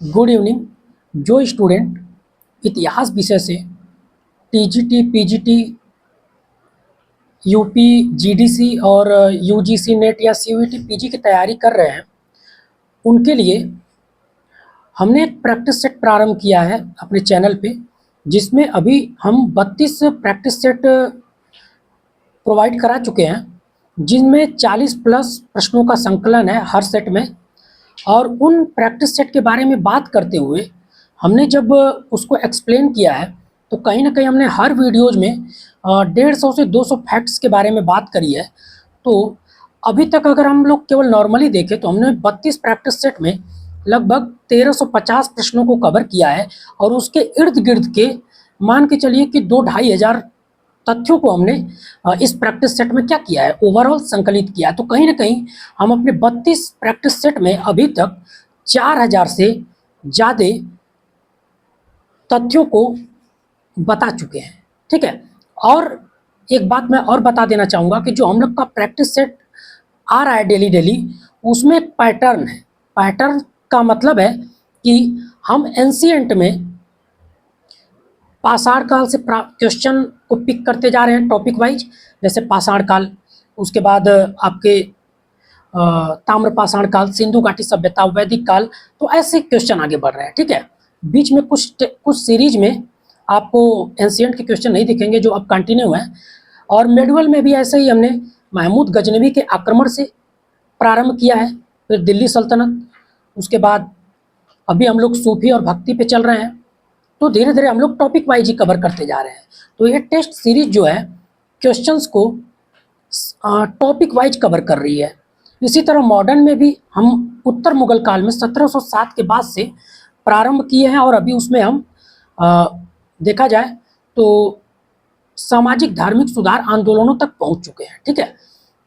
Good evening. जो student इतिहास विषय से टीजीटी, पीजीटी, यूपी, जीडीसी और यूजीसी नेट या सीयूईटी पीजी की तैयारी कर रहे हैं, उनके लिए हमने एक प्रैक्टिस सेट प्रारंभ किया है अपने चैनल पे, जिसमें अभी हम 32 प्रैक्टिस सेट प्रोवाइड करा चुके हैं, जिनमें 40 प्लस प्रश्नों का संकलन है हर सेट में। और उन प्रैक्टिस सेट के बारे में बात करते हुए हमने जब उसको एक्सप्लेन किया है, तो कहीं ना कहीं हमने हर वीडियोज़ में 150 से 200 फैक्ट्स के बारे में बात करी है। तो अभी तक अगर हम लोग केवल नॉर्मली देखें तो हमने 32 प्रैक्टिस सेट में लगभग 1350 प्रश्नों को कवर किया है, और उसके इर्द गिर्द के मान के चलिए कि 2-2.5 हज़ार तथ्यों को हमने इस प्रैक्टिस सेट में क्या किया है, ओवरऑल संकलित किया है। तो कहीं ना कहीं हम अपने 32 प्रैक्टिस सेट में अभी तक 4000 से ज़्यादा तथ्यों को बता चुके हैं। ठीक है। और एक बात मैं और बता देना चाहूँगा कि जो हम लोग का प्रैक्टिस सेट आ रहा है डेली डेली, उसमें एक पैटर्न है। पैटर्न का मतलब है कि हम एंशिएंट में पाषाण काल से क्वेश्चन को पिक करते जा रहे हैं टॉपिक वाइज, जैसे पाषाण काल, उसके बाद आपके ताम्र पाषाण काल, सिंधु घाटी सभ्यता, वैदिक काल, तो ऐसे क्वेश्चन आगे बढ़ रहे हैं। ठीक है। बीच में कुछ सीरीज में आपको एंशिएंट के क्वेश्चन नहीं दिखेंगे जो अब कंटिन्यू है। और मेडुअल में भी ऐसे ही हमने महमूद गजनवी के आक्रमण से प्रारंभ किया है, फिर दिल्ली सल्तनत, उसके बाद अभी हम लोग सूफी और भक्ति पे चल रहे हैं। तो धीरे धीरे हम लोग टॉपिक वाइज ही कवर करते जा रहे हैं। तो ये टेस्ट सीरीज जो है क्वेश्चंस को टॉपिक वाइज कवर कर रही है। इसी तरह मॉडर्न में भी हम उत्तर मुगल काल में 1707 के बाद से प्रारंभ किए हैं, और अभी उसमें हम देखा जाए तो सामाजिक धार्मिक सुधार आंदोलनों तक पहुंच चुके हैं। ठीक है।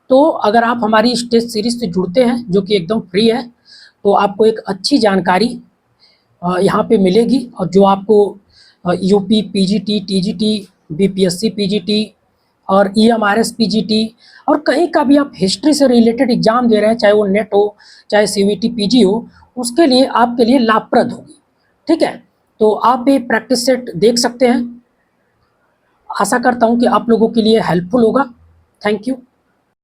तो अगर आप हमारी इस टेस्ट सीरीज से जुड़ते हैं, जो कि एकदम फ्री है, तो आपको एक अच्छी जानकारी यहाँ पे मिलेगी, और जो आपको UP, PGT, TGT, BPSC PGT और ईएमआरएस पीजीटी और कहीं का भी आप हिस्ट्री से रिलेटेड एग्जाम दे रहे हैं, चाहे वो नेट हो चाहे सीवीटी पीजी हो, उसके लिए आपके लिए लाभप्रद होगी। ठीक है। तो आप ये प्रैक्टिस सेट देख सकते हैं। आशा करता हूँ कि आप लोगों के लिए हेल्पफुल होगा। Thank you.